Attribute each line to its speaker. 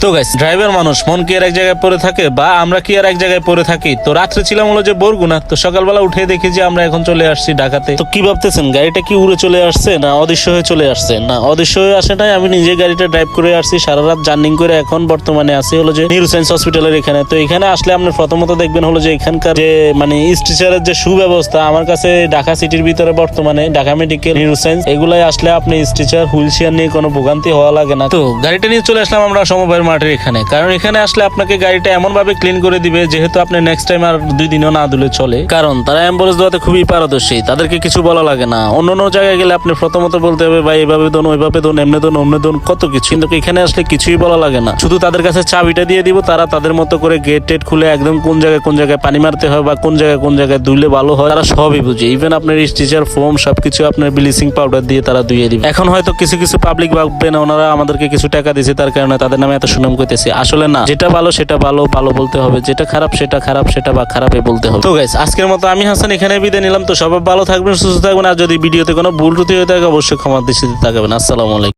Speaker 1: তো guys, driver মানুষ মন কি আর এক জায়গায় পড়ে থাকে, বা আমরা কি আর এক জায়গায় পড়ে থাকি? তো রাত্রে ছিলাম হলো যে বরগুনা, তো সকালবেলা উঠে দেখি যে আমরা এখন চলে আসছি ঢাকাতে। তো কি ভাবতেছেন, গাড়িটা কি উড়ে চলে আসছে না অদৃশ্য হয়ে চলে আসছে? না, অদৃশ্য হয়ে আসে নাই, আমি নিজে গাড়িটা ড্রাইভ করে আসছি, সারা রাত জার্নিং করে এখন বর্তমানে আছি হলো যে নিউরো সায়েন্স হসপিটালের এখানে। তো এখানে আসলে আপনি প্রথমত দেখবেন হলো যে এখানকার যে মানে স্ট্রেচারের যে সুব্যবস্থা, আমার কাছে ঢাকা সিটির ভিতরে বর্তমানে ঢাকা মেডিকেল, নিউরো সায়েন্স এগুলাই আসলে আপনি স্ট্রেচার হুইল চেয়ার নিয়ে কোনো ভোগান্তি হওয়া লাগে না। তো গাড়িটা নিয়ে চলে আসলাম আমরা সমবায়ের মাঠের এখানে, কারণ এখানে আসলে আপনাকে গাড়িটা এমন ভাবে ক্লিন করে দিবে যেহেতু আপনি নেক্সট টাইম আর 2 দিনও না ধুলে চলে, কারণ তারা অ্যাম্বুলেন্স দেওয়াতে খুবই পারদর্শী, তাদেরকে কিছু বলা লাগে না। অন্য জায়গায় গেলে আপনি প্রথমত বলতে হবে ভাই এভাবে দোন, ওইভাবে দোন, এমনি দোন, অমনি দোন, কত কিছু, কিন্তু এখানে আসলে কিছুই বলা লাগে না। শুধু তাদের কাছে চাবিটা দিয়ে দিব, তারা তাদের মতো করে গেট টেট খুলে একদম কোন জায়গায় পানি মারতে হয় বা কোন জায়গায় ধুলে ভালো হয় তারা সবই বুঝে। ইভেন আপনার স্টিচার ফোম সবকিছু আপনার ব্লিচিং পাউডার দিয়ে তারা ধুয়ে দিবে। এখন হয়তো কিছু পাবলিক ভাববেন ওনারা আমাদেরকে কিছু টাকা দিয়েছে তার কারণে তাদের নামে এত সুনাম করতেছে, আসলে না। যেটা ভালো সেটা ভালো বলতে হবে, যেটা খারাপ সেটা খারাপ, সেটা বা খারাপই বলতে হবে। তো গাইস, আজকের মতো আমি হাসান এখানে বিদায় নিলাম। তো সবাই ভালো থাকবেন, সুস্থ থাকবেন, আর যদি ভিডিওতে কোনো ভুল ত্রুটি হয়ে থাকে অবশ্যই ক্ষমা দৃষ্টিতে তাকাবেন। আসসালামু আলাইকুম।